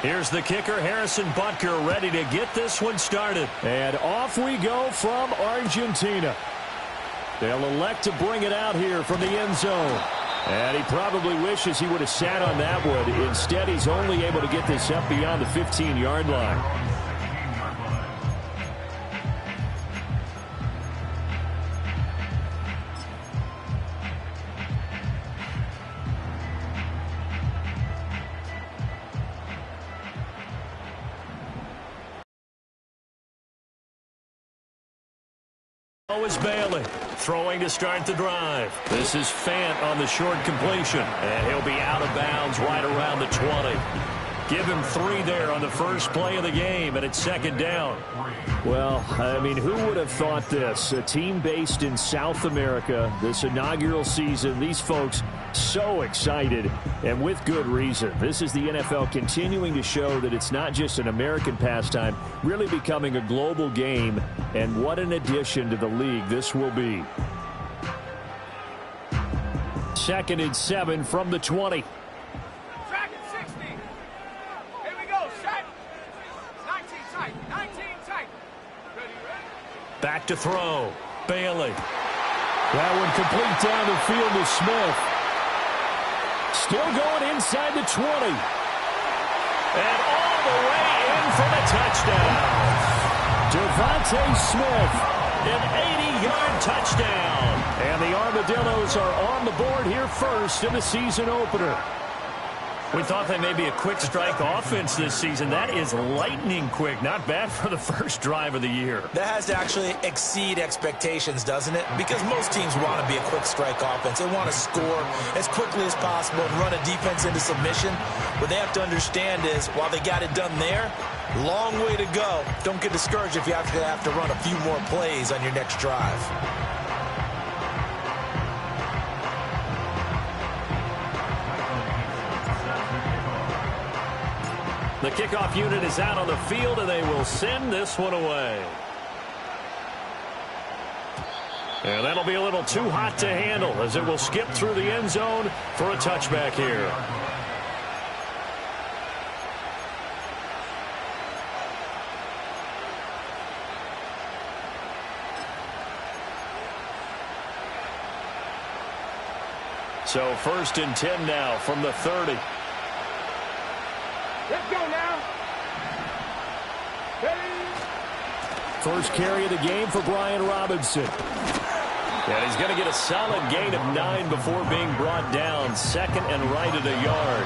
Here's the kicker, Harrison Butker, ready to get this one started. And off we go from Argentina. They'll elect to bring it out here from the end zone. And he probably wishes he would have sat on that one. Instead, he's only able to get this up beyond the 15-yard line. Is Bailey throwing to start the drive. This is Fant on the short completion, and he'll be out of bounds right around the 20. Give him 3 there on the first play of the game, and it's second down. Well, I mean, who would have thought this? A team based in South America, this inaugural season, these folks so excited, and with good reason. This is the NFL continuing to show that it's not just an American pastime, really becoming a global game, and what an addition to the league this will be. 2nd and 7 from the 20. Back to throw. Bailey. That one complete down the field to Smith. Still going inside the 20. And all the way in for the touchdown. Devontae Smith. An 80-yard touchdown. And the Armadillos are on the board here first in the season opener. We thought they may be a quick strike offense this season. That is lightning quick. Not bad for the first drive of the year. That has to actually exceed expectations, doesn't it? Because most teams want to be a quick strike offense. They want to score as quickly as possible and run a defense into submission. What they have to understand is, while they got it done there, long way to go. Don't get discouraged if you have to run a few more plays on your next drive. The kickoff unit is out on the field, and they will send this one away. And that'll be a little too hot to handle as it will skip through the end zone for a touchback here. So 1st and 10 now from the 30. Let's go now. First carry of the game for Brian Robinson. And he's going to get a solid gain of 9 before being brought down. 2nd and right at a yard.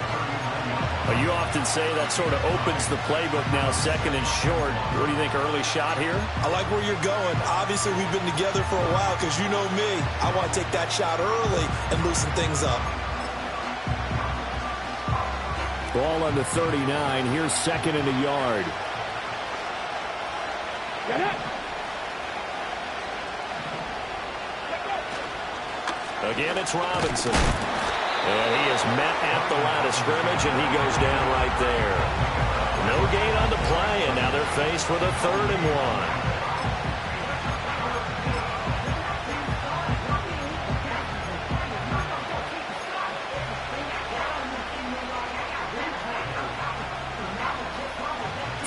Well, you often say that sort of opens the playbook now, 2nd and short. What do you think, early shot here? I like where you're going. Obviously, we've been together for a while because you know me. I want to take that shot early and loosen things up. Ball on the 39. Here's 2nd and a yard. Again, it's Robinson. And he is met at the line of scrimmage, and he goes down right there. No gain on the play, and now they're faced with a 3rd and 1.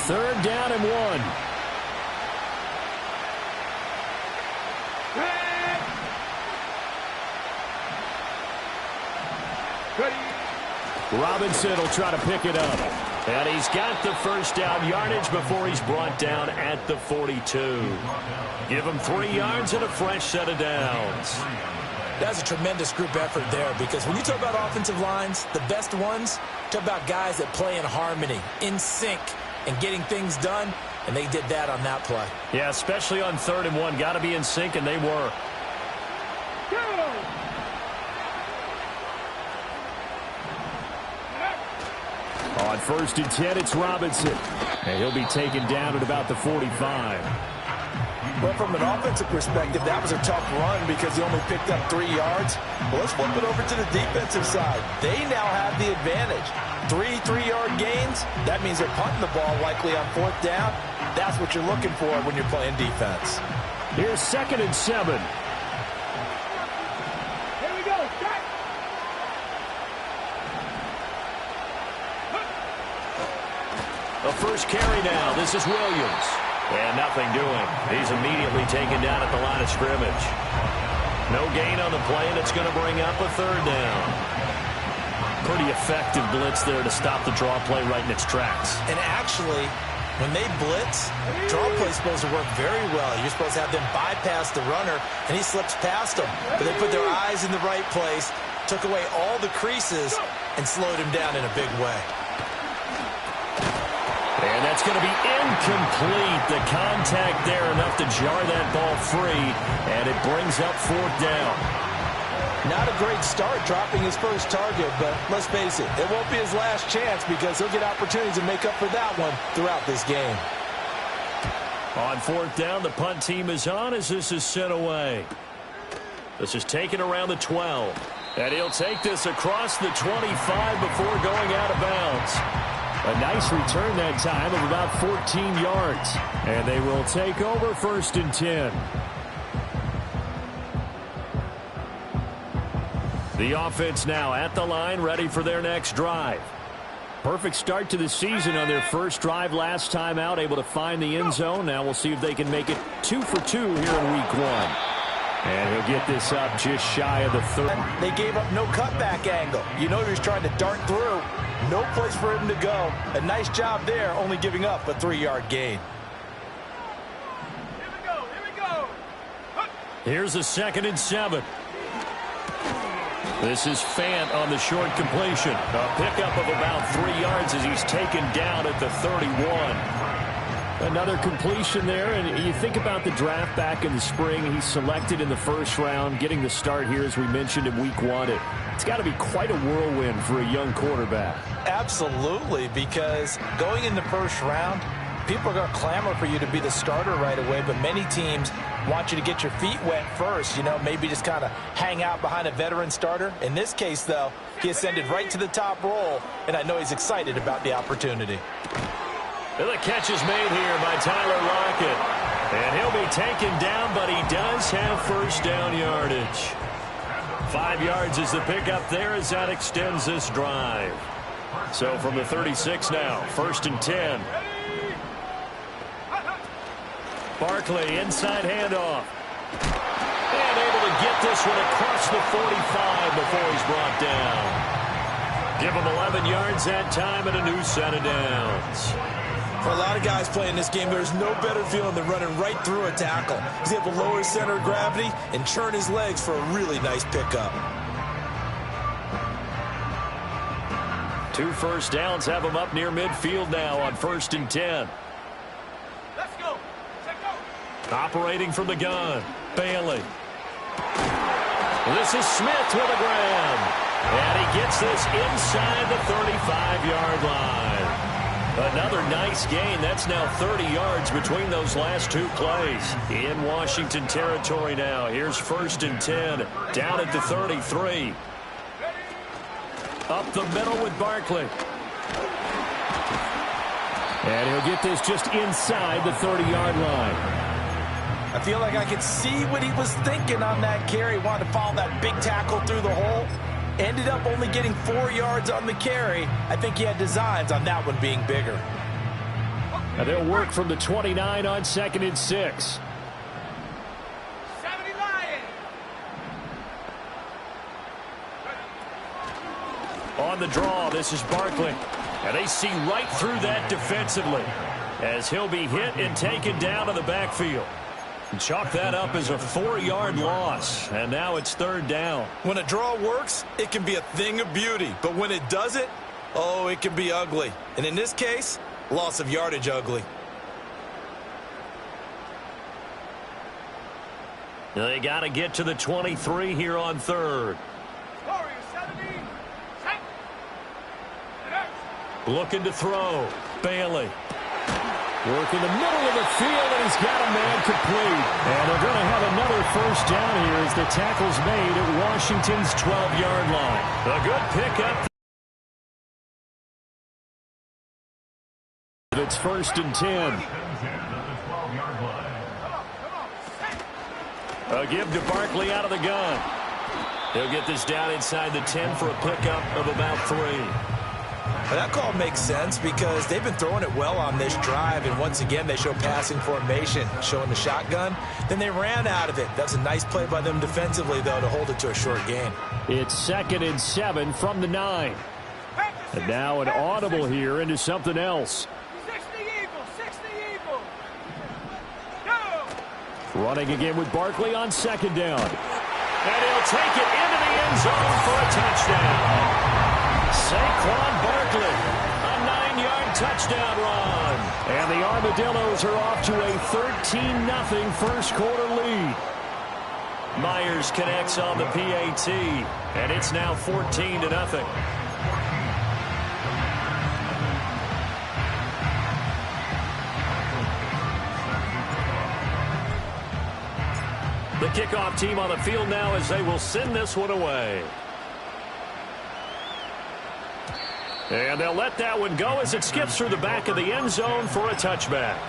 Third down and 1. Robinson will try to pick it up. And he's got the first down yardage before he's brought down at the 42. Give him 3 yards and a fresh set of downs. That's a tremendous group effort there, because when you talk about offensive lines, the best ones, talk about guys that play in harmony, in sync, and getting things done, and they did that on that play. Yeah, especially on 3rd and 1. Got to be in sync, and they were. On 1st and 10, it's Robinson. And he'll be taken down at about the 45. Well, from an offensive perspective, that was a tough run because he only picked up 3 yards. Well, let's flip it over to the defensive side. They now have the advantage. 3 3-yard gains, that means they're punting the ball likely on 4th down. That's what you're looking for when you're playing defense. Here's 2nd and 7. Here we go. Shot. A first carry now. This is Williams. And nothing doing. He's immediately taken down at the line of scrimmage. No gain on the play, and it's going to bring up a third down. Pretty effective blitz there to stop the draw play right in its tracks. And actually, when they blitz, draw play is supposed to work very well. You're supposed to have them bypass the runner, and he slips past them. But they put their eyes in the right place, took away all the creases, and slowed him down in a big way. And that's going to be incomplete. The contact there enough to jar that ball free, and it brings up fourth down. Not a great start dropping his first target, but let's face it, it won't be his last chance because he'll get opportunities to make up for that one throughout this game. On fourth down, the punt team is on as this is sent away. This is taken around the 12. And he'll take this across the 25 before going out of bounds. A nice return that time of about 14 yards. And they will take over 1st and 10. The offense now at the line, ready for their next drive. Perfect start to the season on their first drive last time out, able to find the end zone. Now we'll see if they can make it 2 for 2 here in week 1. And he'll get this up just shy of the 30. They gave up no cutback angle. You know he was trying to dart through. No place for him to go. A nice job there, only giving up a 3-yard gain. Here we go. Here's a 2nd and 7. This is Fant on the short completion. A pickup of about 3 yards as he's taken down at the 31. Another completion there, and you think about the draft back in the spring. He's selected in the first round, getting the start here, as we mentioned, in week 1. It's got to be quite a whirlwind for a young quarterback. Absolutely, because going in the first round, people are going to clamor for you to be the starter right away, but many teams want you to get your feet wet first, maybe just kind of hang out behind a veteran starter. In this case, though, he ascended right to the top roll, and I know he's excited about the opportunity. And the catch is made here by Tyler Lockett. And he'll be taken down, but he does have first down yardage. 5 yards is the pickup there as that extends this drive. So from the 36 now, 1st and 10. Barkley, inside handoff. And able to get this one across the 45 before he's brought down. Give him 11 yards that time and a new set of downs. For a lot of guys playing this game, there's no better feeling than running right through a tackle. He's able to lower his center of gravity and churn his legs for a really nice pickup. 2 first downs have him up near midfield now on 1st and 10. Let's go. Check out. Operating from the gun, Bailey. This is Smith with a grab. And he gets this inside the 35-yard line. Another nice gain. That's now 30 yards between those last 2 plays. In Washington territory now. Here's 1st and 10. Down at the 33. Up the middle with Barkley. And he'll get this just inside the 30-yard line. I feel like I could see what he was thinking on that carry. Wanted to follow that big tackle through the hole. Ended up only getting 4 yards on the carry. I think he had designs on that one being bigger. Now they'll work from the 29 on 2nd and 6. 70 Lions. On the draw, this is Barkley. And they see right through that defensively as he'll be hit and taken down to the backfield. Chalk that up as a 4-yard loss, and now it's 3rd down. When a draw works, it can be a thing of beauty, but when it doesn't, oh, it can be ugly. And in this case, loss of yardage ugly. They got to get to the 23 here on 3rd. Warriors 70. Check. Looking to throw. Bailey. Work in the middle of the field, and he's got a man complete. And they're going to have another first down here as the tackle's made at Washington's 12-yard line. A good pickup. It's 1st and 10. A give to Barkley out of the gun. He'll get this down inside the 10 for a pickup of about 3. Well, that call makes sense because they've been throwing it well on this drive, and once again they show passing formation, showing the shotgun. Then they ran out of it. That's a nice play by them defensively, though, to hold it to a short gain. It's 2nd and 7 from the 9. And now an audible here into something else. 60 Eagles, 60 Eagles. Go! Running again with Barkley on 2nd down. And he'll take it into the end zone for a touchdown. Saquon Barkley, a 9-yard touchdown run. And the Armadillos are off to a 13-0 first quarter lead. Myers connects on the PAT, and it's now 14-0. The kickoff team on the field now as they will send this one away. And they'll let that one go as it skips through the back of the end zone for a touchback.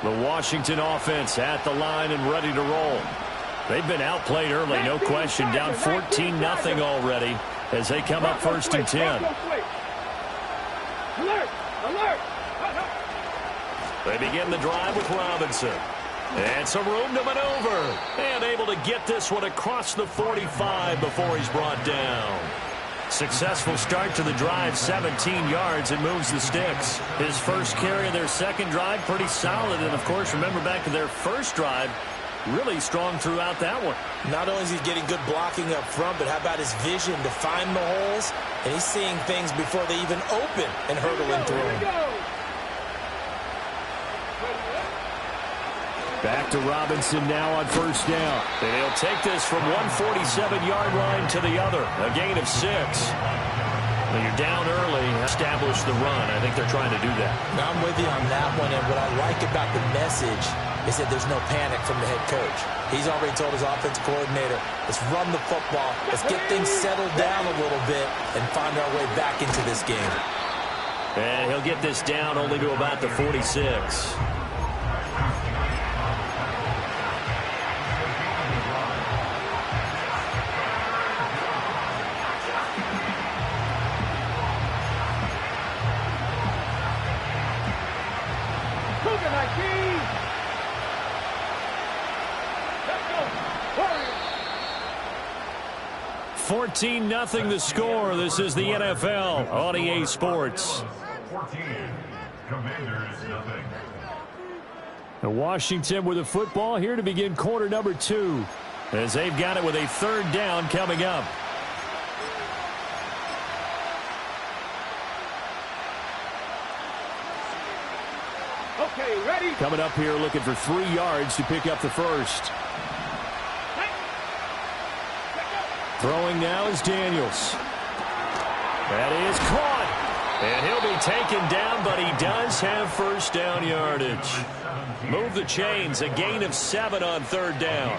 The Washington offense at the line and ready to roll. They've been outplayed early, no question. Down 14-0 already as they come up 1st and 10. Alert! Alert! They begin the drive with Robinson. And some room to maneuver. And able to get this one across the 45 before he's brought down. Successful start to the drive, 17 yards, and moves the sticks. His first carry of their second drive, pretty solid. And, of course, remember back to their first drive, really strong throughout that one. Not only is he getting good blocking up front, but how about his vision to find the holes? And he's seeing things before they even open and hurdle into him. Back to Robinson now on 1st down. And he'll take this from 147-yard line to the other. A gain of 6. When you're down early, establish the run. I think they're trying to do that. Now I'm with you on that one, and what I like about the message is that there's no panic from the head coach. He's already told his offensive coordinator, let's run the football, let's get things settled down a little bit and find our way back into this game. And he'll get this down only to about the 46. Cougar 19! Let's go! Warriors! 14-0 the score. This is the NFL on EA Sports. 14, Commanders nothing. And Washington with the football here to begin quarter number 2. As they've got it with a 3rd down coming up. Okay, ready? Coming up here looking for 3 yards to pick up the first. Throwing now is Daniels. That is caught. And he'll be taken down, but he does have 1st down yardage. Move the chains. A gain of 7 on 3rd down.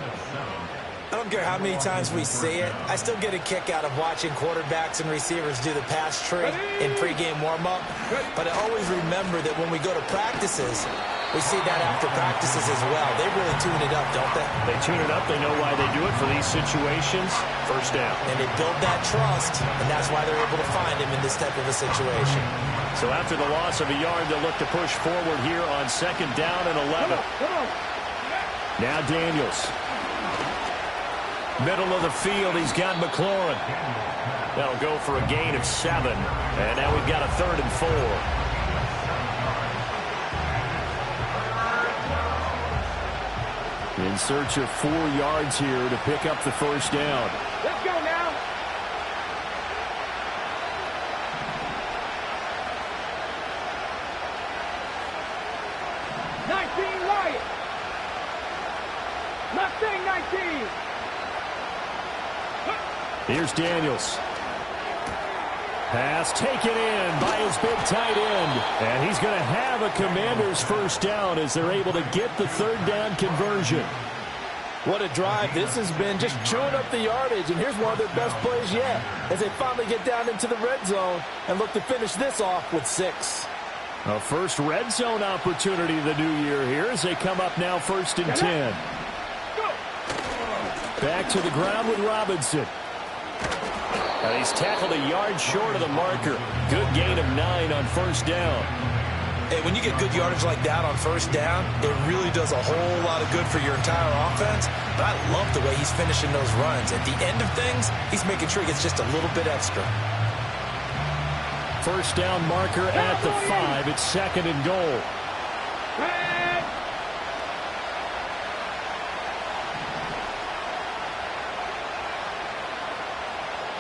I don't care how many times we say it, I still get a kick out of watching quarterbacks and receivers do the pass tree in pregame warm-up. But I always remember that when we go to practices, we see that after practices as well. They really tune it up, don't they? They tune it up. They know why they do it for these situations. 1st down. And they build that trust, and that's why they're able to find him in this type of a situation. So after the loss of a yard, they'll look to push forward here on 2nd down and 11. Now Daniels. Middle of the field, he's got McLaurin. That'll go for a gain of 7. And now we've got a 3rd and 4. In search of 4 yards here to pick up the 1st down. Let's go now! Mustang 19! Here's Daniels. Pass taken in by his big tight end. And he's going to have a Commanders 1st down as they're able to get the 3rd down conversion. What a drive this has been, just chewing up the yardage. And here's one of their best plays yet as they finally get down into the red zone and look to finish this off with 6. A first red zone opportunity of the new year here as they come up now 1st and 10. Go! Back to the ground with Robinson. And he's tackled a yard short of the marker. Good gain of 9 on first down. Hey, when you get good yardage like that on first down, it really does a whole lot of good for your entire offense. But I love the way he's finishing those runs. At the end of things, he's making sure he gets just a little bit extra. First down marker at the 5. It's 2nd and goal.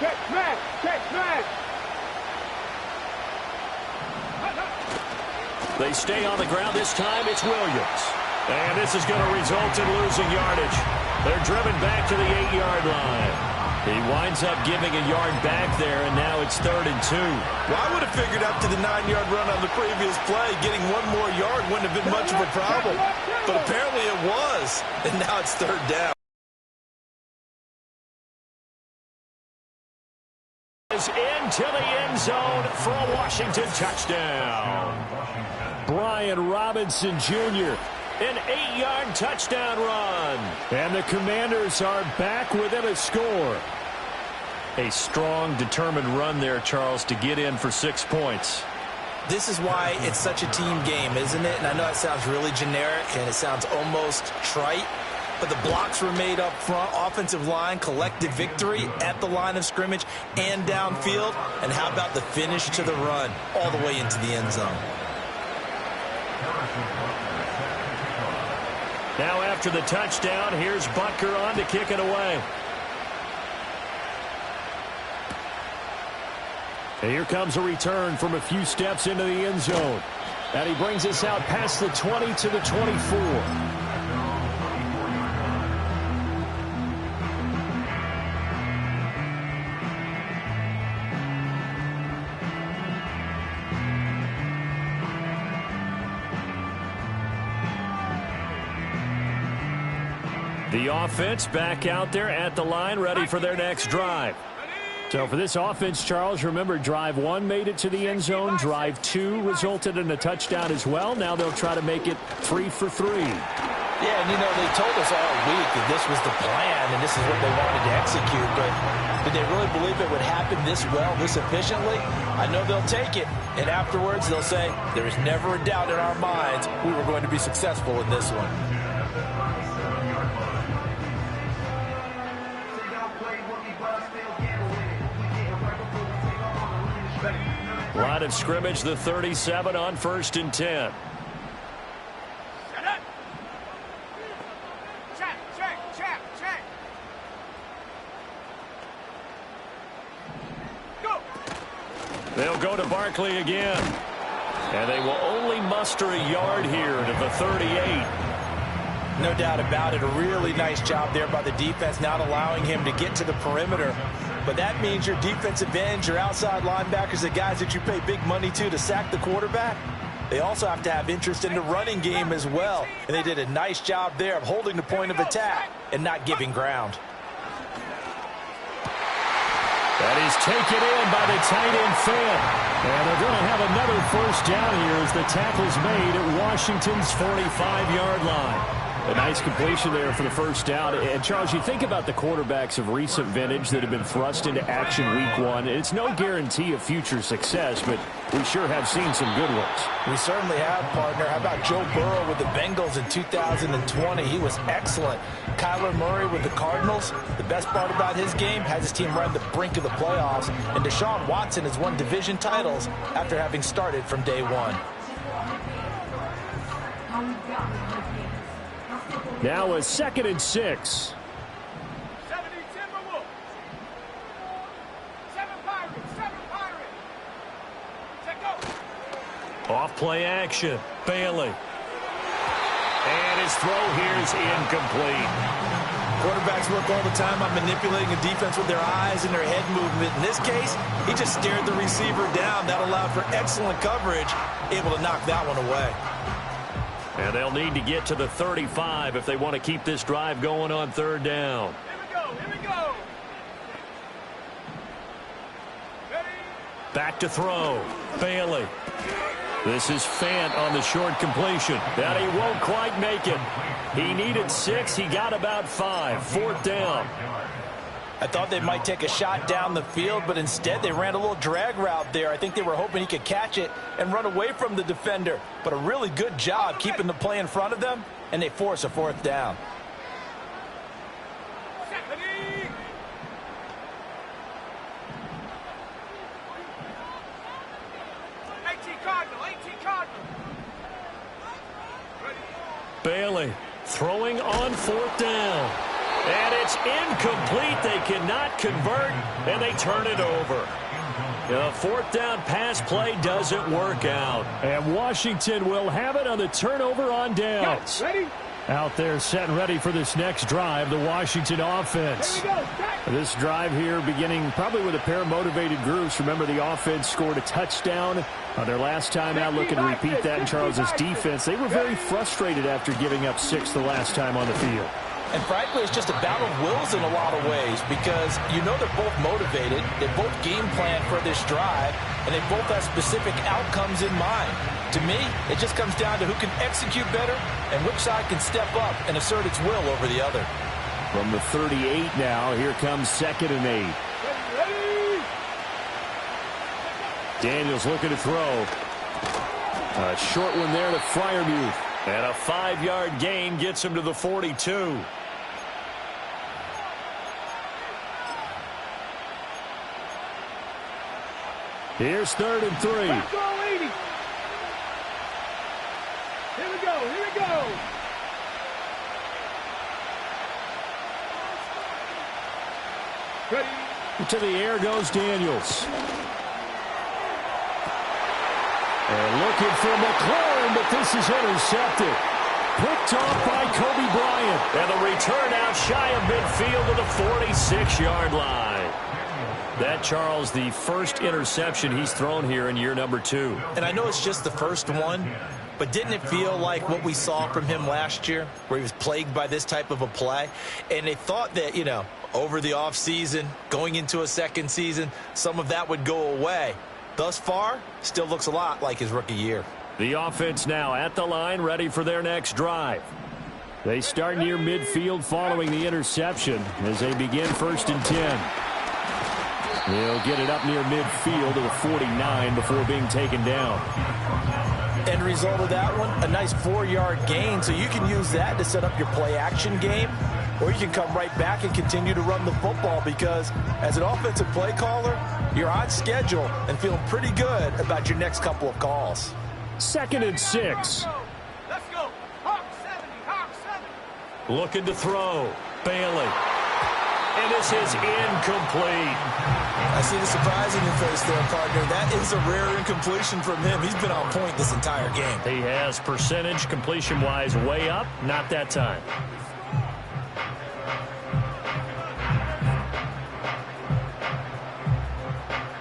Check smash! Check smash! They stay on the ground. This time it's Williams. And this is going to result in losing yardage. They're driven back to the 8-yard line. He winds up giving a yard back there, and now it's 3rd and 2. Well, I would have figured after the 9-yard run on the previous play, getting one more yard wouldn't have been much of a problem. But apparently it was, and now it's 3rd down. Is into the end zone for a Washington touchdown. Brian Robinson Jr., an 8-yard touchdown run. And the Commanders are back within a score. A strong, determined run there, Charles, to get in for 6 points. This is why it's such a team game, isn't it? And I know it sounds really generic and it sounds almost trite, but the blocks were made up front. Offensive line collected victory at the line of scrimmage and downfield. And how about the finish to the run all the way into the end zone? Now after the touchdown, here's Butker on to kick it away. And here comes a return from a few steps into the end zone. And he brings us out past the 20 to the 24. The offense back out there at the line, ready for their next drive. So for this offense, Charles, remember, drive 1 made it to the end zone. Drive 2 resulted in a touchdown as well. Now they'll try to make it 3 for 3. Yeah, and you know, they told us all week that this was the plan and this is what they wanted to execute. But did they really believe it would happen this well, this efficiently? I know they'll take it. And afterwards, they'll say, there is never a doubt in our minds we were going to be successful in this one. Line of scrimmage, the 37 on 1st and 10. Check. Go. They'll go to Barkley again. And they will only muster a yard here to the 38. No doubt about it. A really nice job there by the defense, not allowing him to get to the perimeter. But that means your defensive ends, your outside linebackers, the guys that you pay big money to sack the quarterback, they also have to have interest in the running game as well. And they did a nice job there of holding the point of attack and not giving ground. That is taken in by the tight end Fant. And they're going to have another first down here as the tackle's made at Washington's 45-yard line. A nice completion there for the first down. And, Charles, you think about the quarterbacks of recent vintage that have been thrust into action week 1. It's no guarantee of future success, but we sure have seen some good ones. We certainly have, partner. How about Joe Burrow with the Bengals in 2020? He was excellent. Kyler Murray with the Cardinals. The best part about his game has his team right on the brink of the playoffs. And Deshaun Watson has won division titles after having started from day 1. Now a 2nd and 6. 70 Timberwolves. 7 Pirates. Check go. Off play action. Bailey. And his throw here is incomplete. Quarterbacks work all the time on manipulating a defense with their eyes and their head movement. In this case, he just stared the receiver down. That allowed for excellent coverage, able to knock that one away. And they'll need to get to the 35 if they want to keep this drive going on 3rd down. Here we go. Ready? Back to throw. Bailey. This is Fant on the short completion. And he won't quite make it. He needed 6. He got about 5. 4th down. I thought they might take a shot down the field, but instead they ran a little drag route there. I think they were hoping he could catch it and run away from the defender. But a really good job keeping the play in front of them, and they force a 4th down. Bailey throwing on 4th down. And it's incomplete. They cannot convert, and they turn it over. The 4th down pass play doesn't work out. And Washington will have it on the turnover on downs. Ready? Out there set and ready for this next drive, the Washington offense. This drive here beginning probably with a pair of motivated groups. Remember, the offense scored a touchdown on their last time out, looking to repeat that in Charles's defense. They were very frustrated after giving up 6 the last time on the field. And frankly, it's just a battle of wills in a lot of ways because you know they're both motivated, they both game plan for this drive, and they both have specific outcomes in mind. To me, it just comes down to who can execute better and which side can step up and assert its will over the other. From the 38 now, here comes 2nd and 8. Daniels looking to throw. A short one there to Freiermuth. And a 5-yard gain gets him to the 42. Here's 3rd and 3. Let's go, 80. Here we go. Here we go. Ready? To the air goes Daniels. And looking for McLaurin, but this is intercepted. Picked off by Kobe Bryant. And the return out shy of midfield to the 46-yard line. That, Charles, the first interception he's thrown here in year number 2. And I know it's just the first one, but didn't it feel like what we saw from him last year, where he was plagued by this type of a play? And they thought that, you know, over the offseason, going into a second season, some of that would go away. Thus far, still looks a lot like his rookie year. The offense now at the line, ready for their next drive. They start near midfield following the interception as they begin 1st and 10. They'll get it up near midfield to the 49 before being taken down. End result of that one, a nice 4-yard gain, so you can use that to set up your play-action game, or you can come right back and continue to run the football because as an offensive play caller, you're on schedule and feeling pretty good about your next couple of calls. 2nd and 6. Let's go. Hawk 70. Hawk 70. Looking to throw. Bailey. And this is incomplete. I see the surprise in your face there, partner. That is a rare incompletion from him. He's been on point this entire game. He has percentage completion-wise way up. Not that time.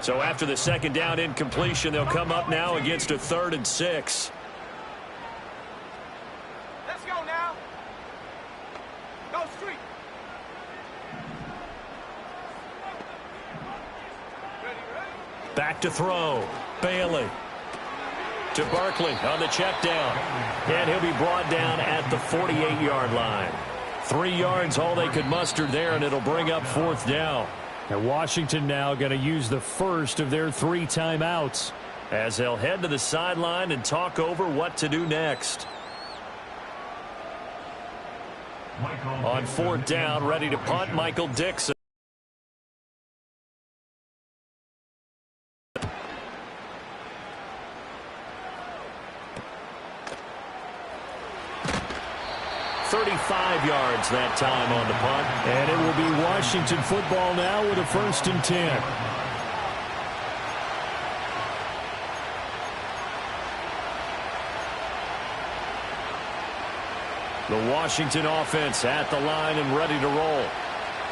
So after the 2nd down incompletion, they'll come up now against a 3rd and 6. Let's go now. Go street. Ready, ready? Back to throw. Bailey. To Barkley on the check down. And he'll be brought down at the 48-yard line. 3 yards all they could muster there, and it'll bring up 4th down. And Washington now going to use the first of their 3 timeouts as they'll head to the sideline and talk over what to do next. On 4th down, ready to punt, Michael Dixon. yards that time on the punt. And it will be Washington football now with a 1st and 10. The Washington offense at the line and ready to roll.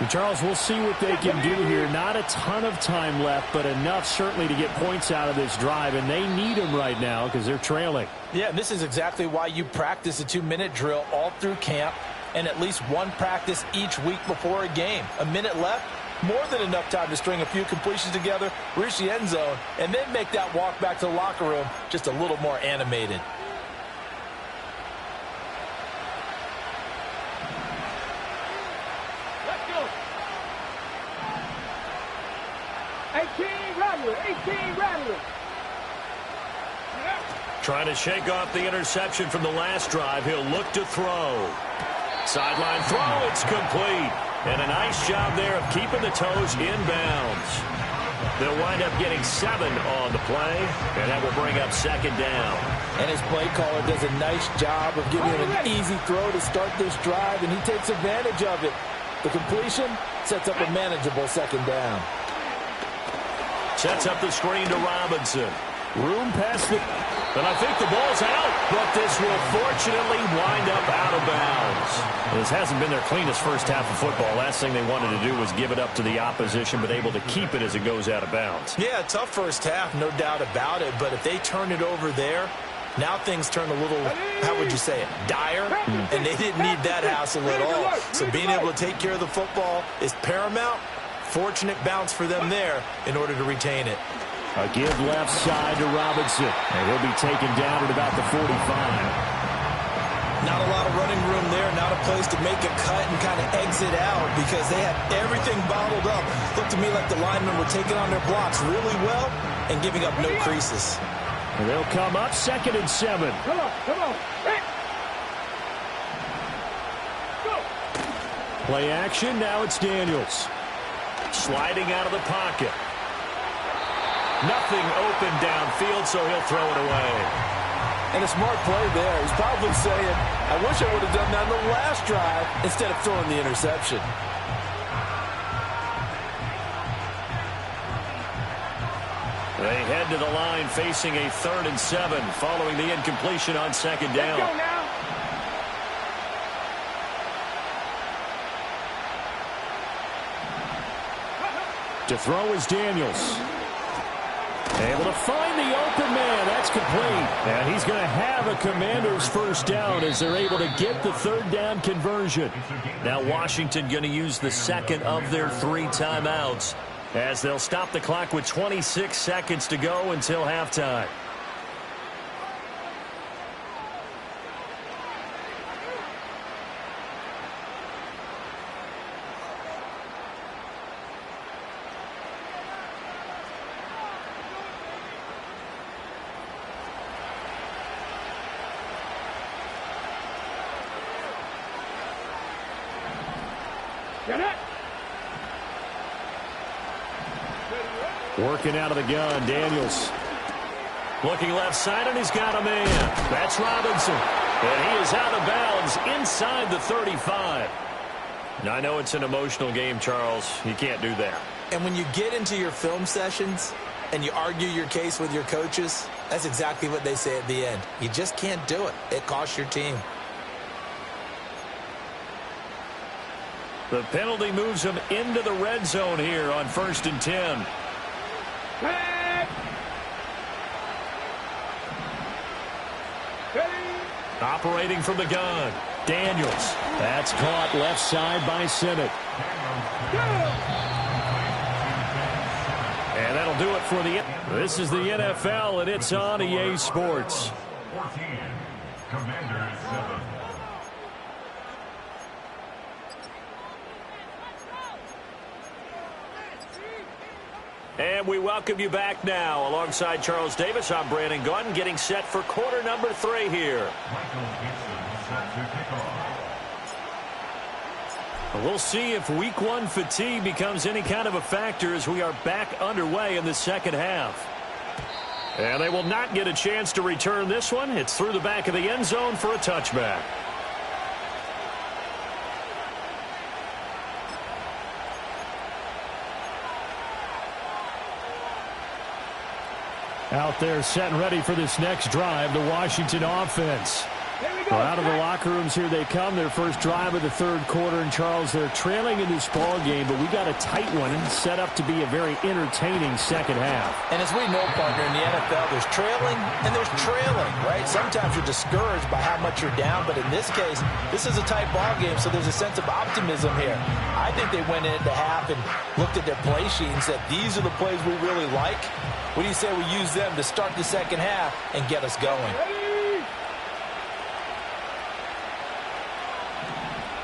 Charles, we'll see what they can do here. Not a ton of time left, but enough certainly to get points out of this drive, and they need them right now because they're trailing. Yeah, this is exactly why you practice a 2-minute drill all through camp and at least one practice each week before a game. A minute left, more than enough time to string a few completions together, reach the end zone, and then make that walk back to the locker room just a little more animated. Let's go. 18 Rattler. 18 Rattler. Trying to shake off the interception from the last drive. He'll look to throw. Sideline throw. It's complete. And a nice job there of keeping the toes in bounds. They'll wind up getting 7 on the play, and that will bring up second down. And his play caller does a nice job of giving him an easy throw to start this drive, and he takes advantage of it. The completion sets up a manageable second down. Sets up the screen to Robinson. Room past the... And I think the ball's out, but this will fortunately wind up out of bounds. This hasn't been their cleanest first half of football. Last thing they wanted to do was give it up to the opposition, but able to keep it as it goes out of bounds. Yeah, tough first half, no doubt about it. But if they turn it over there, now things turn a little, how would you say it, dire? And they didn't need that hassle at all. So being able to take care of the football is paramount. Fortunate bounce for them there in order to retain it. A give left side to Robinson, and he'll be taken down at about the 45. Not a lot of running room there, not a place to make a cut and kind of exit out because they had everything bottled up. Looked to me like the linemen were taking on their blocks really well and giving up no creases. And they'll come up 2nd and 7. Come on, come on. Hey. Go. Play action, now it's Daniels. Sliding out of the pocket. Nothing open downfield, so he'll throw it away. And a smart play there. He's probably saying, I wish I would have done that in the last drive instead of throwing the interception. They head to the line facing a 3rd and 7 following the incompletion on second down. Let's go now. To throw is Daniels. Able to find the open man. That's complete. And he's going to have a Commanders first down as they're able to get the 3rd down conversion. Now Washington going to use the 2nd of their 3 timeouts as they'll stop the clock with 26 seconds to go until halftime. Working out of the gun, Daniels. Looking left side, and he's got a man. That's Robinson. And he is out of bounds inside the 35. Now, I know it's an emotional game, Charles. You can't do that. And when you get into your film sessions and you argue your case with your coaches, that's exactly what they say at the end. You just can't do it. It costs your team. The penalty moves him into the red zone here on 1st and 10. Operating from the gun, Daniels. That's caught left side by Sinnott. And that'll do it for the... This is the NFL, and it's on EA Sports. 14, Commanders 7. And we welcome you back now. Alongside Charles Davis, I'm Brandon Gaudin, getting set for quarter number 3 here. Michael Gibson set to kick off. We'll see if week 1 fatigue becomes any kind of a factor as we are back underway in the second half. And they will not get a chance to return this one. It's through the back of the end zone for a touchback. Out there set and ready for this next drive, the Washington offense. Well, out of the locker rooms here they come. Their first drive of the third quarter. And, Charles, they're trailing in this ball game, but we got a tight one set up to be a very entertaining second half. And as we know, partner, in the NFL, there's trailing and there's trailing, right? Sometimes you're discouraged by how much you're down, but in this case, this is a tight ball game, so there's a sense of optimism here. I think they went into half and looked at their play sheet and said, these are the plays we really like. What do you say we use them to start the second half and get us going?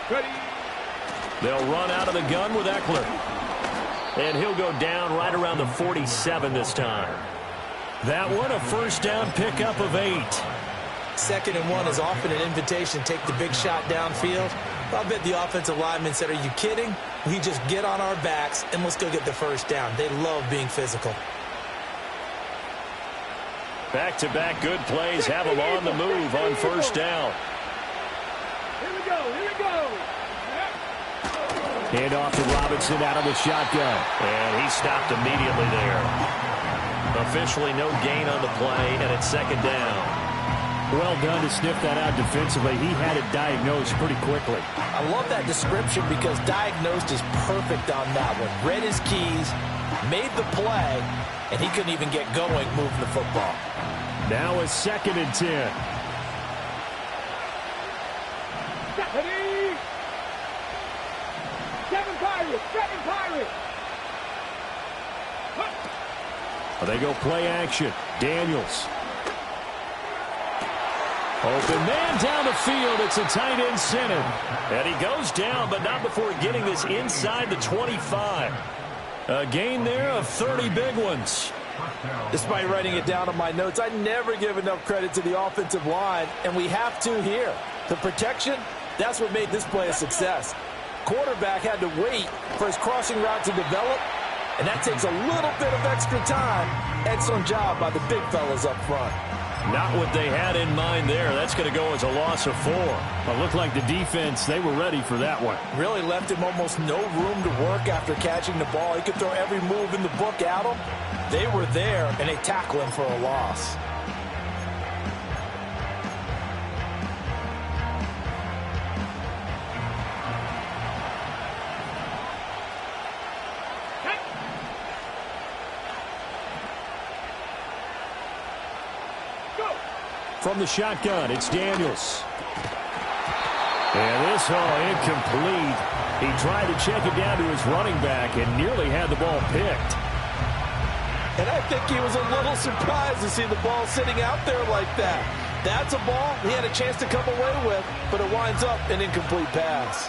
Ready. They'll run out of the gun with Eckler. And he'll go down right around the 47 this time. That one, a first down pickup of 8. 2nd and 1 is often an invitation. Take the big shot downfield. I'll bet the offensive lineman said, are you kidding? We just get on our backs and let's go get the first down. They love being physical. Back-to-back good plays have them on the move on first down. Here we go. Here we go. Hand off to Robinson out of the shotgun. And he stopped immediately there. Officially no gain on the play, and it's 2nd down. Well done to sniff that out defensively. He had it diagnosed pretty quickly. I love that description because diagnosed is perfect on that one. Read his keys, made the play, and he couldn't even get going moving the football. Now a 2nd and 10. Ready. 7 Pirates. 7 Pirates. They go play action. Daniels. Open man down the field. It's a tight end center. And he goes down, but not before getting this inside the 25. A gain there of 30 big ones. Despite writing it down on my notes, I never give enough credit to the offensive line, and we have to here. The protection, that's what made this play a success. Quarterback had to wait for his crossing route to develop, and that takes a little bit of extra time. Excellent job by the big fellas up front. Not what they had in mind there. That's going to go as a loss of 4. Well, looked like the defense, they were ready for that one. Really left him almost no room to work after catching the ball. He could throw every move in the book at him. They were there, and they tackle him for a loss. From the shotgun, it's Daniels. And this, incomplete. He tried to check it down to his running back and nearly had the ball picked. And I think he was a little surprised to see the ball sitting out there like that. That's a ball he had a chance to come away with, but it winds up an incomplete pass.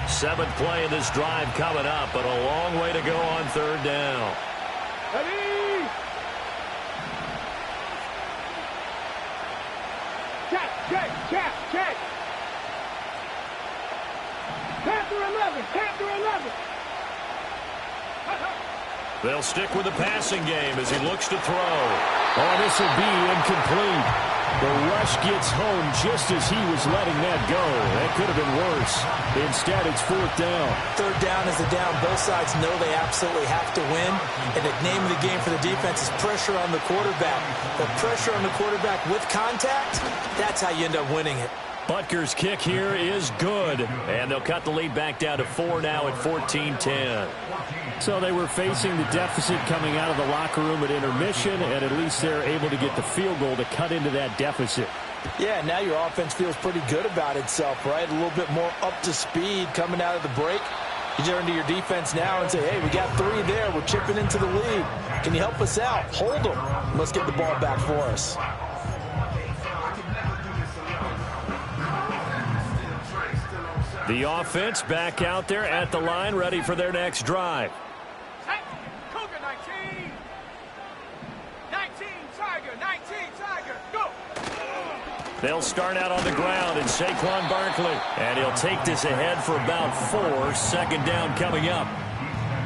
7th play of this drive coming up, but a long way to go on 3rd down. Ready. Check. Panther 11. Panther 11. They'll stick with the passing game as he looks to throw. Oh, this will be incomplete. The rush gets home just as he was letting that go. That could have been worse. Instead, it's 4th down. 3rd down is the down. Both sides know they absolutely have to win. And the name of the game for the defense is pressure on the quarterback. But pressure on the quarterback with contact, that's how you end up winning it. Butker's kick here is good. And they'll cut the lead back down to 4 now at 14-10. So they were facing the deficit coming out of the locker room at intermission, and at least they're able to get the field goal to cut into that deficit. Yeah, now your offense feels pretty good about itself, right? A little bit more up to speed coming out of the break. You turn to your defense now and say, hey, we got 3 there. We're chipping into the lead. Can you help us out? Hold them. Let's get the ball back for us. The offense back out there at the line, ready for their next drive. Cougar 19. 19 Tiger. 19 Tiger. Go. They'll start out on the ground, and Saquon Barkley. And he'll take this ahead for about 4. 2nd down coming up.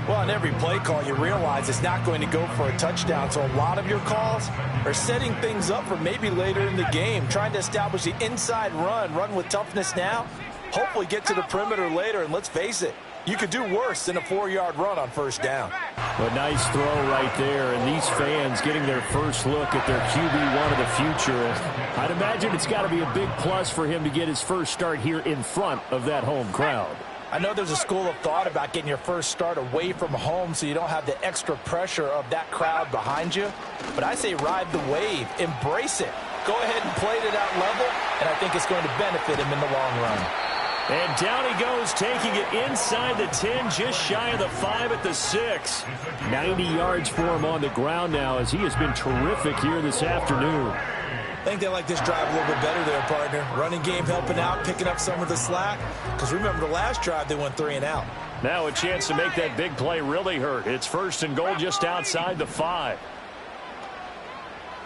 Well, on every play call, you realize it's not going to go for a touchdown. So a lot of your calls are setting things up for maybe later in the game, trying to establish the inside run with toughness now. Hopefully get to the perimeter later, and let's face it, You could do worse than a 4-yard run on first down. A nice throw right there, and these fans getting their first look at their QB1 of the future. I'd imagine it's got to be a big plus for him to get his first start here in front of that home crowd. I know there's a school of thought about getting your first start away from home so you don't have the extra pressure of that crowd behind you. But I say ride the wave. Embrace it. Go ahead and play to that level, and I think it's going to benefit him in the long run. And down he goes, taking it inside the 10, just shy of the 5 at the 6. 90 yards for him on the ground now as he has been terrific here this afternoon. I think they like this drive a little bit better there, partner. Running game helping out, picking up some of the slack. Because remember, the last drive, they went 3 and out. Now a chance to make that big play really hurt. It's 1st and goal just outside the 5.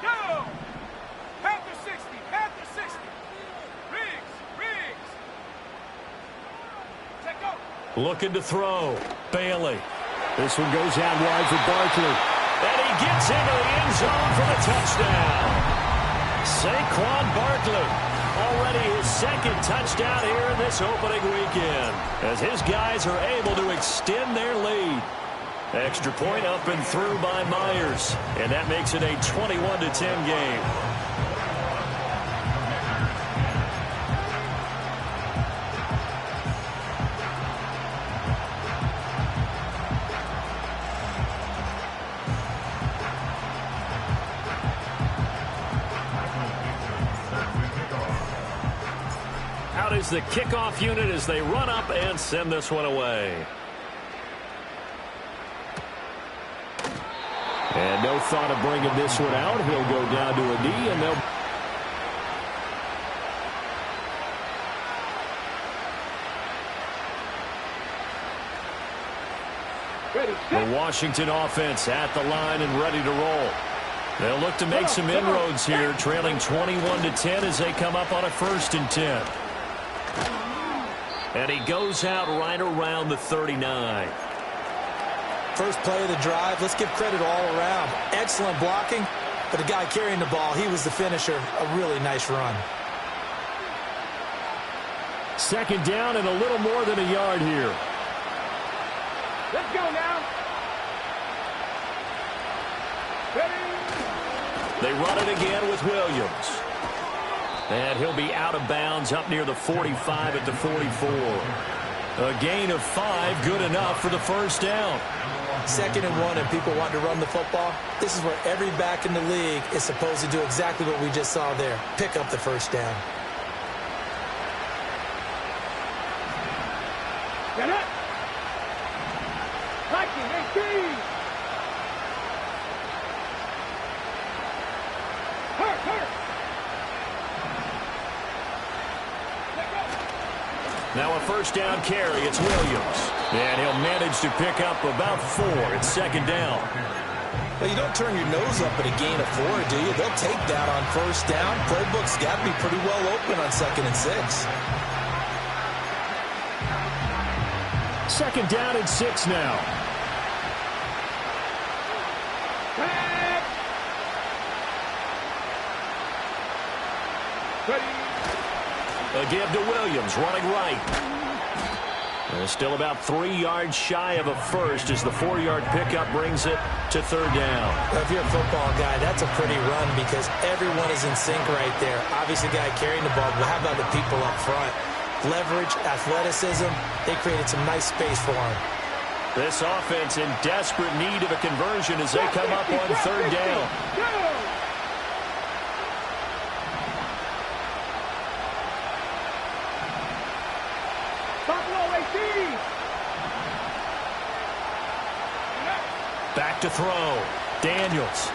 Go! Panther 60, Panther 60. Riggs. Check go. Looking to throw. Bailey. This one goes out wide for Barkley. And he gets into the end zone for the touchdown. Saquon Barkley, already his 2nd touchdown here in this opening weekend, as his guys are able to extend their lead. Extra point up and through by Myers, and that makes it a 21-10 game. Out is the kickoff unit as they run up and send this one away. And no thought of bringing this one out. He'll go down to a knee, and they'll... The Washington offense at the line and ready to roll. They'll look to make some inroads here, trailing 21-10 as they come up on a 1st and 10. And he goes out right around the 39. First play of the drive, let's give credit all around. Excellent blocking, but the guy carrying the ball, he was the finisher. A really nice run. 2nd down and a little more than a yard here. Let's go now. Ready? They run it again with Williams. And he'll be out of bounds up near the 45 at the 44. A gain of 5, good enough for the 1st down. 2nd and 1, and people want to run the football. This is where every back in the league is supposed to do exactly what we just saw there. Pick up the 1st down. Get it. Viking 18. Hurt. Now a 1st down carry. It's Williams. And he'll manage to pick up about 4. It's 2nd down. Well, you don't turn your nose up at a gain of 4, do you? They'll take that on 1st down. Playbook's got to be pretty well open on 2nd and 6. 2nd down and 6 now. A give to Williams, running right. And still about 3 yards shy of a 1st as the 4-yard pickup brings it to 3rd down. Well, if you're a football guy, that's a pretty run because everyone is in sync right there. Obviously, the guy carrying the ball, but how about the people up front? Leverage, athleticism, they created some nice space for him. This offense in desperate need of a conversion as they come up on 3rd down. Back to throw. Daniels.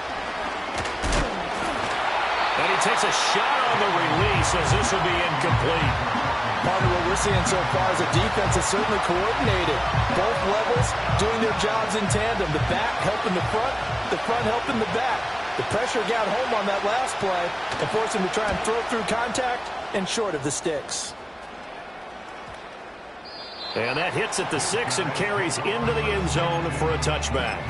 And he takes a shot on the release as this will be incomplete. Part of what we're seeing so far is a defense that's certainly coordinated. Both levels doing their jobs in tandem. The back helping the front helping the back. The pressure got home on that last play and forced him to try and throw through contact and short of the sticks. And that hits at the 6 and carries into the end zone for a touchback.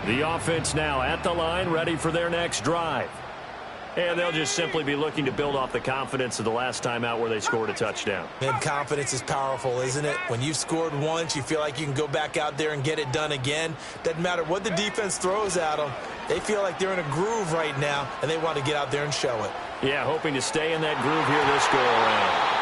The offense now at the line, ready for their next drive. And they'll just simply be looking to build off the confidence of the last time out where they scored a touchdown. And confidence is powerful, isn't it? When you've scored once, you feel like you can go back out there and get it done again. Doesn't matter what the defense throws at them. They feel like they're in a groove right now, and they want to get out there and show it. Yeah, hoping to stay in that groove here this go-around.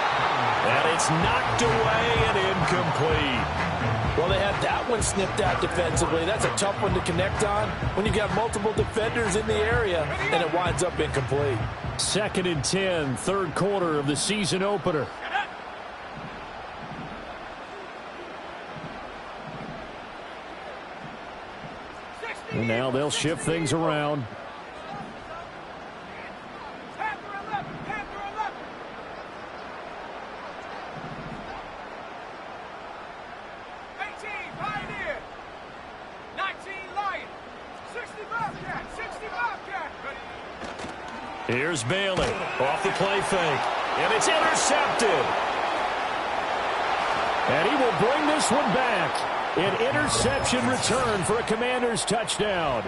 And it's knocked away and incomplete. Well, they had that one snipped out defensively. That's a tough one to connect on when you've got multiple defenders in the area, and it winds up incomplete. 2nd and 10, third quarter of the season opener. And now they'll shift things around. Here's Bailey off the play fake, and it's intercepted. And he will bring this one back. An interception return for a Commanders touchdown.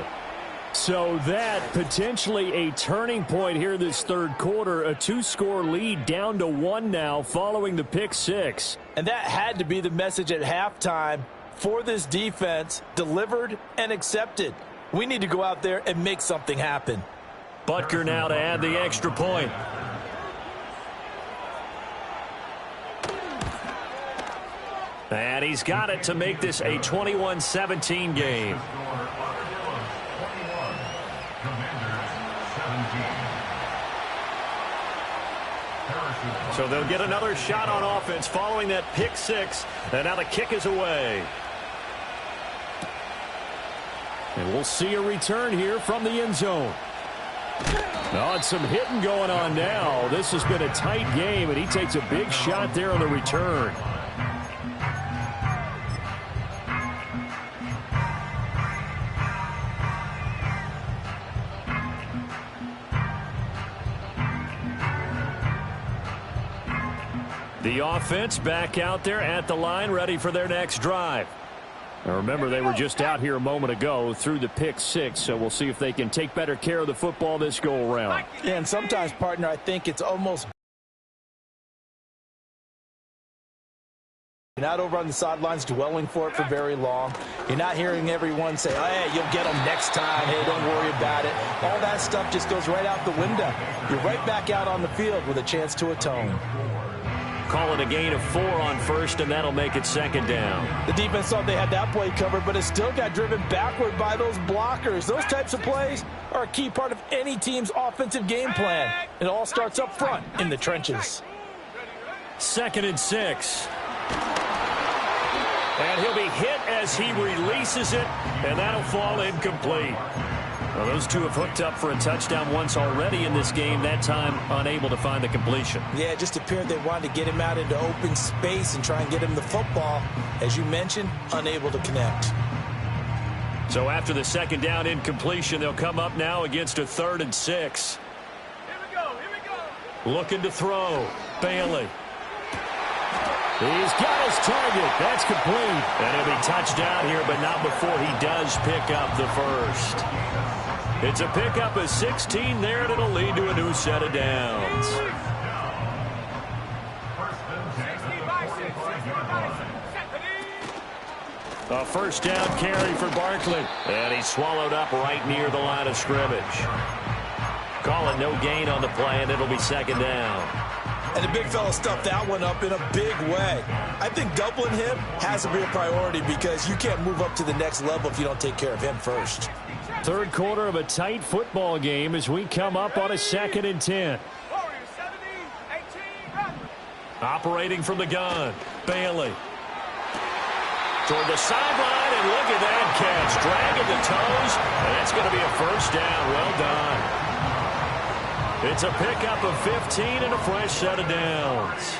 So that potentially a turning point here this third quarter. A 2-score lead down to 1 now following the pick six. And that had to be the message at halftime for this defense, delivered and accepted. We need to go out there and make something happen. Butker now to add the extra point. And he's got it to make this a 21-17 game. So they'll get another shot on offense following that pick six. And now the kick is away. And we'll see a return here from the end zone. Oh, and some hitting going on now. This has been a tight game, and he takes a big shot there on the return. The offense back out there at the line, ready for their next drive. Now remember, they were just out here a moment ago through the pick six, so we'll see if they can take better care of the football this go-around. Yeah, and sometimes, partner, I think it's almost you're not over on the sidelines dwelling for it for very long. You're not hearing everyone say, oh, hey, you'll get them next time. Hey, don't worry about it. All that stuff just goes right out the window. You're right back out on the field with a chance to atone. Call it a gain of 4 on first, and that'll make it second down. The defense thought they had that play covered, but it still got driven backward by those blockers. Those types of plays are a key part of any team's offensive game plan. It all starts up front in the trenches. 2nd and 6. And he'll be hit as he releases it, and that'll fall incomplete. Well, those two have hooked up for a touchdown once already in this game, that time unable to find the completion. Yeah, it just appeared they wanted to get him out into open space and try and get him the football. As you mentioned, unable to connect. So after the second down incompletion, they'll come up now against a 3rd and 6. Here we go. Looking to throw. Bailey. He's got his target. That's complete. And he'll be touched down here, but not before he does pick up the first. It's a pickup of 16 there, and it'll lead to a new set of downs. A first down carry for Barkley. And he's swallowed up right near the line of scrimmage. Call it no gain on the play, and it'll be second down. And the big fella stuffed that one up in a big way. I think doubling him has to be a priority because you can't move up to the next level if you don't take care of him first. Third quarter of a tight football game as we come up on a 2nd and 10. Operating from the gun, Bailey. Toward the sideline, and look at that catch. Dragging the toes, and that's going to be a first down. Well done. It's a pickup of 15 and a fresh set of downs.